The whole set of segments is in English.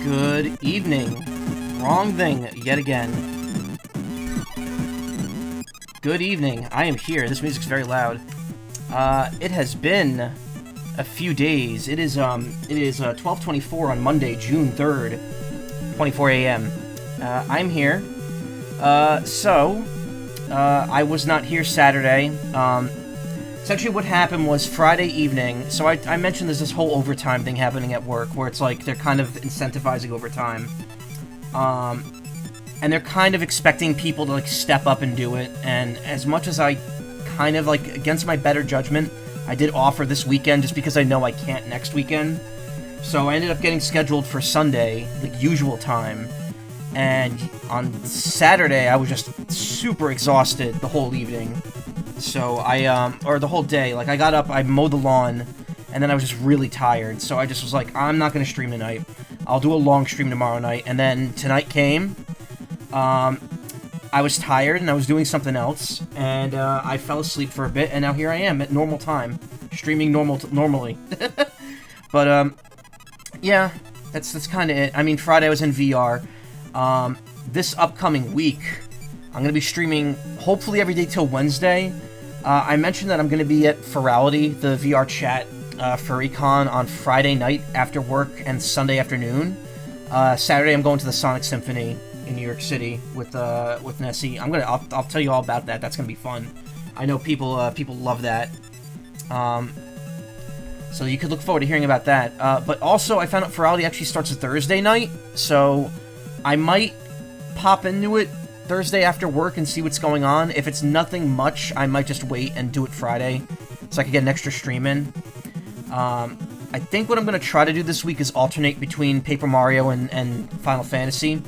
Good evening. Wrong thing yet again. Good evening. I am here. This music's very loud. It has been a few days. It is 12:24 on Monday, June 3rd, 24 a.m. I'm here. I was not here Saturday. Essentially what happened was Friday evening, so I mentioned there's this whole overtime thing happening at work, where it's like they're kind of incentivizing overtime. And they're kind of expecting people to, like, step up and do it, and as much as I kind of, like, against my better judgment, I did offer this weekend just because I know I can't next weekend. So I ended up getting scheduled for Sunday, like usual time, and on Saturday I was just super exhausted the whole evening. So or the whole day, like I got up, I mowed the lawn, and then I was just really tired, so I just was like, I'm not going to stream tonight. I'll do a long stream tomorrow night, and then tonight came, I was tired, and I was doing something else, and I fell asleep for a bit, and now here I am at normal time, streaming normally. But, yeah, that's kind of it. I mean, Friday I was in VR. This upcoming week, I'm going to be streaming hopefully every day till Wednesday. I mentioned that I'm going to be at Ferality, the VR chat for Recon, on Friday night after work and Sunday afternoon. Saturday I'm going to the Sonic Symphony in New York City with Nessie. I'll tell you all about that. That's going to be fun. I know people love that. So you could look forward to hearing about that. But also I found out Ferality actually starts a Thursday night, so I might pop into it Thursday after work and see what's going on. If it's nothing much, I might just wait and do it Friday, so I can get an extra stream in. I think what I'm going to try to do this week is alternate between Paper Mario and Final Fantasy.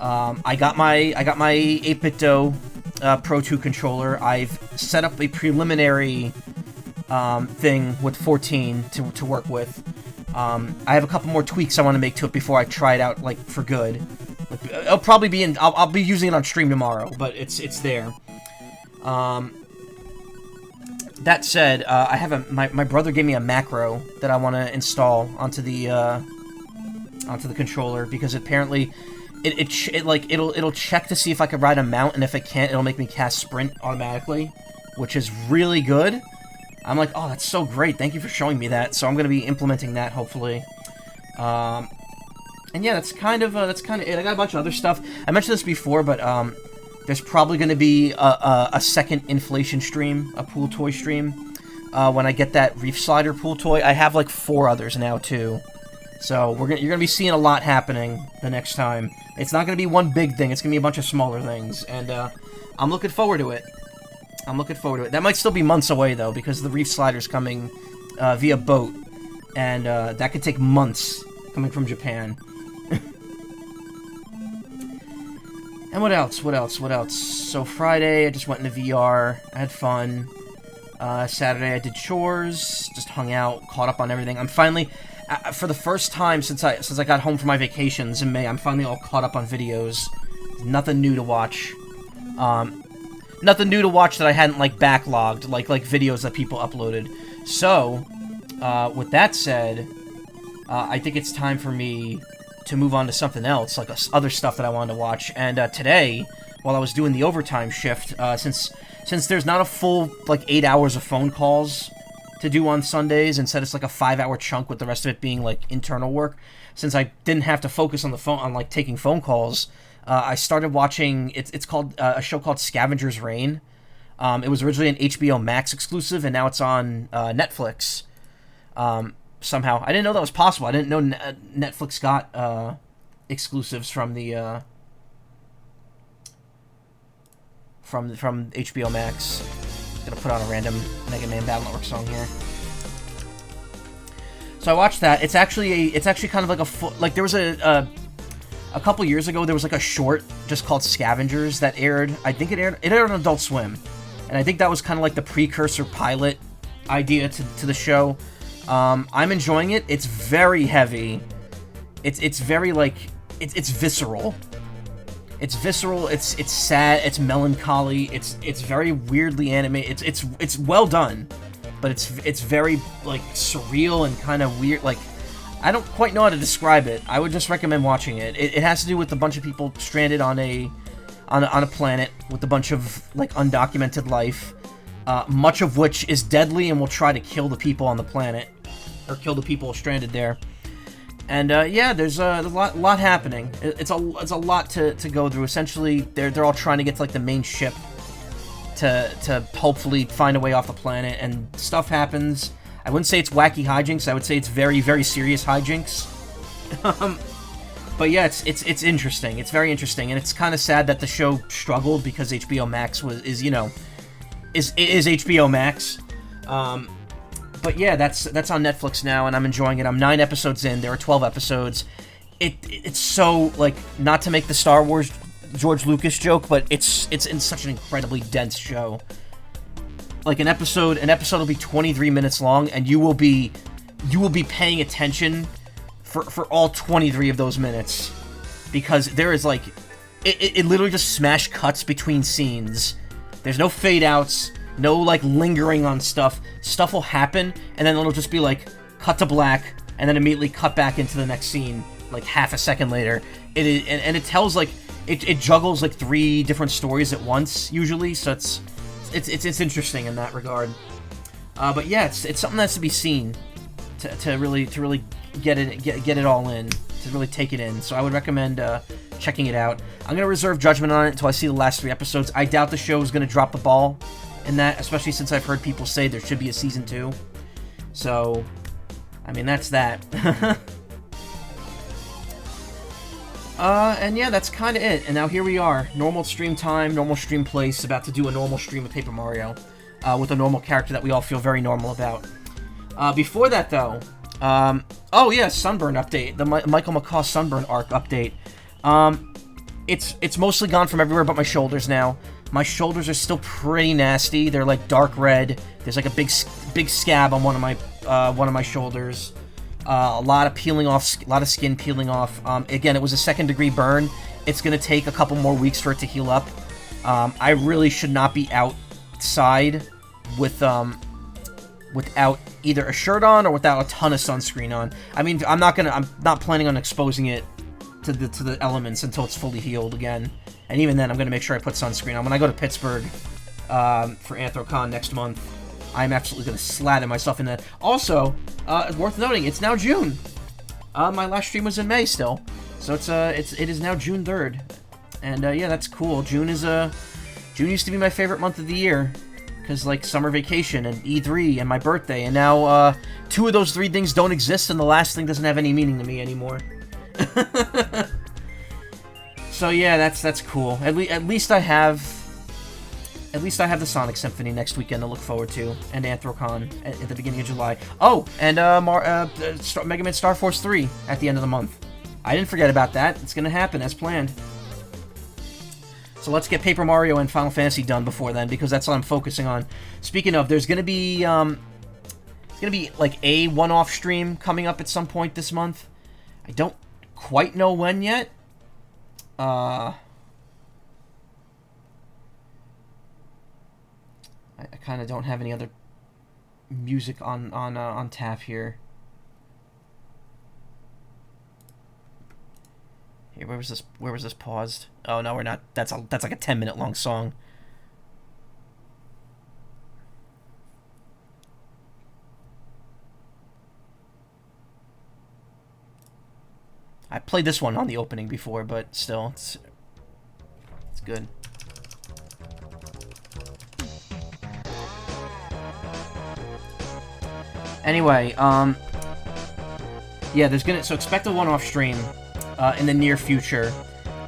I got my 8BitDo Pro 2 controller. I've set up a preliminary thing with 14 to work with. I have a couple more tweaks I want to make to it before I try it out, like, for good. It'll probably be in. I'll be using it on stream tomorrow, but it's there. That said, I have my brother gave me a macro that I want to install onto the controller, because apparently it'll check to see if I can ride a mount, and if it can't, it'll make me cast sprint automatically, which is really good. I'm like, oh, that's so great. Thank you for showing me that. So I'm gonna be implementing that hopefully. And yeah, that's kind of it. I got a bunch of other stuff. I mentioned this before, but there's probably going to be a second inflation stream, a pool toy stream, when I get that Reef Slider pool toy. I have like 4 others now too, so you're gonna be seeing a lot happening the next time. It's not gonna be one big thing. It's gonna be a bunch of smaller things, and I'm looking forward to it. That might still be months away though, because the Reef Slider's coming via boat, and that could take months coming from Japan. And what else? So Friday, I just went into VR. I had fun. Saturday, I did chores, just hung out, caught up on everything. I'm finally, for the first time since I got home from my vacations in May, I'm finally all caught up on videos. Nothing new to watch. Nothing new to watch that I hadn't, like, backlogged, like videos that people uploaded. So, with that said, I think it's time for me to move on to something else, like other stuff that I wanted to watch. And today, while I was doing the overtime shift, since there's not a full, like, 8 hours of phone calls to do on Sundays, instead it's like a 5-hour chunk with the rest of it being, like, internal work, since I didn't have to focus on the phone, on, like, taking phone calls, I started watching, it's called, a show called Scavengers Reign. It was originally an HBO Max exclusive, and now it's on Netflix. Somehow. I didn't know that was possible. I didn't know Netflix got exclusives from the from HBO Max. Gonna put on a random Mega Man Battle Network song here. So I watched that. It's actually kind of like there was a couple years ago, there was like a short just called Scavengers that aired. I think it aired on Adult Swim, and I think that was kind of like the precursor pilot idea to the show. I'm enjoying it. It's very heavy. It's very, like, it's visceral. It's visceral. It's sad. It's melancholy. It's very weirdly animated. It's well done, but it's very, like, surreal and kind of weird. Like, I don't quite know how to describe it. I would just recommend watching it. It has to do with a bunch of people stranded on a planet with a bunch of, like, undocumented life, much of which is deadly and will try to kill the people on the planet, or kill the people stranded there. And yeah, there's a lot happening. It's a lot to go through. Essentially, they're all trying to get to, like, the main ship to hopefully find a way off the planet, and stuff happens. I wouldn't say it's wacky hijinks. I would say it's very, very serious hijinks. But yeah, it's interesting. It's very interesting, and it's kind of sad that the show struggled because HBO Max is HBO Max. But yeah, that's on Netflix now, and I'm enjoying it. I'm 9 episodes in. There are 12 episodes. It's so, like, not to make the Star Wars George Lucas joke, but it's in such an incredibly dense show. Like, an episode will be 23 minutes long, and you will be paying attention for all 23 of those minutes, because there is, like, it literally just smash cuts between scenes. There's no fade outs, no, like, lingering on stuff. Stuff will happen, and then it'll just be like cut to black, and then immediately cut back into the next scene, like half a second later. It tells, like, it juggles, like, 3 different stories at once usually, so it's interesting in that regard. But yeah, it's something that's to be seen to really get it all in, to really take it in. So I would recommend checking it out. I'm gonna reserve judgment on it until I see the last 3 episodes. I doubt the show is gonna drop the ball in that, especially since I've heard people say there should be a season 2. So, I mean, that's that. And yeah, that's kind of it. And now here we are. Normal stream time, normal stream place, about to do a normal stream of Paper Mario, with a normal character that we all feel very normal about. Before that, though, oh yeah, Sunburn update. The Michael Macaw Sunburn arc update. It's mostly gone from everywhere but my shoulders now. My shoulders are still pretty nasty. They're, like, dark red. There's, like, a big scab on one of my shoulders. A lot of skin peeling off. Again, it was a 2nd-degree burn. It's gonna take a couple more weeks for it to heal up. I really should not be outside without either a shirt on or without a ton of sunscreen on. I mean, I'm not planning on exposing it to the elements until it's fully healed again. And even then, I'm gonna make sure I put sunscreen on. When I go to Pittsburgh for AnthroCon next month, I'm absolutely gonna slather myself in that. Also, worth noting, it's now June. My last stream was in May still, so it is now June 3rd, and yeah, that's cool. June used to be my favorite month of the year, because, like, summer vacation and E3 and my birthday, and now 2 of those 3 things don't exist, and the last thing doesn't have any meaning to me anymore. So yeah, that's cool. At least I have the Sonic Symphony next weekend to look forward to, and AnthroCon at the beginning of July. Oh, and Mega Man Star Force 3 at the end of the month. I didn't forget about that. It's gonna happen as planned. So let's get Paper Mario and Final Fantasy done before then, because that's what I'm focusing on. Speaking of, there's gonna be like a one-off stream coming up at some point this month. I don't quite know when yet. I kind of don't have any other music on tap here. Here, where was this paused? Oh no, we're not. That's like a 10-minute long song. I played this one on the opening before, but still, it's good. Anyway, yeah, so expect a one-off stream in the near future.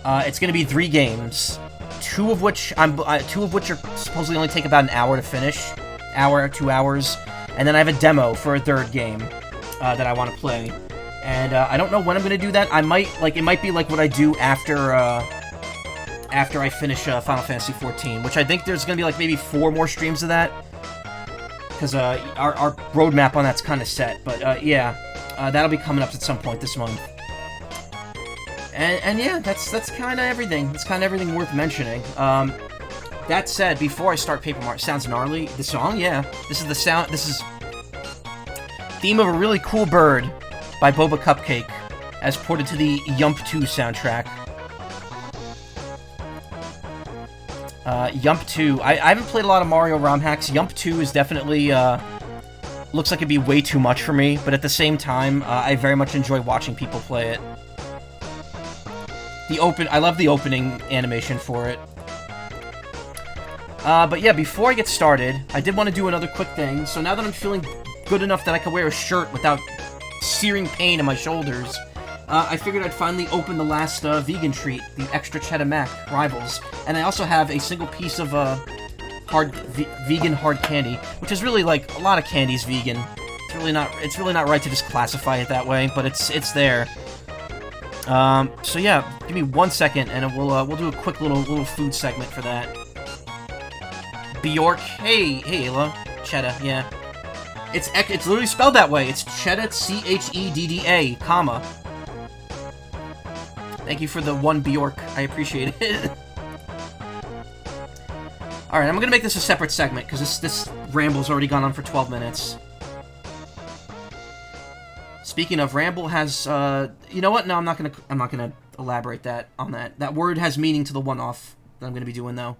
It's gonna be 3 games, two of which are supposedly only take about an hour to finish, 2 hours, and then I have a demo for a 3rd game that I want to play. And I don't know when I'm gonna do that. It might be like what I do after I finish Final Fantasy XIV, which I think there's gonna be like maybe 4 more streams of that, because our roadmap on that's kind of set. But yeah, that'll be coming up at some point this month. And yeah, that's kind of everything. It's kind of everything worth mentioning. That said, before I start Paper Mario, sounds gnarly. The song, yeah, this is the sound. This is theme of a really cool bird by Boba Cupcake, as ported to the Yump 2 soundtrack. Yump 2. I haven't played a lot of Mario ROM hacks. Yump 2 is definitely, looks like it'd be way too much for me, but at the same time, I very much enjoy watching people play it. I love the opening animation for it. But yeah, before I get started, I did want to do another quick thing. So now that I'm feeling good enough that I can wear a shirt without searing pain in my shoulders, I figured I'd finally open the last vegan treat, the Extra Cheddar Mac Rivals, and I also have a single piece of vegan hard candy, which is really like a lot of candy's vegan. It's really not right to just classify it that way, but it's there. So yeah, give me 1 second, and we'll do a quick little food segment for that. Bjork, hey Ayla, Cheddar, yeah. It's literally spelled that way. It's Cheddar, Chedda, comma. Thank you for the 1 Bjork. I appreciate it. Alright, I'm gonna make this a separate segment, because this Ramble's already gone on for 12 minutes. Speaking of, Ramble has, you know what? No, I'm not gonna elaborate on that. That word has meaning to the one-off that I'm gonna be doing, though.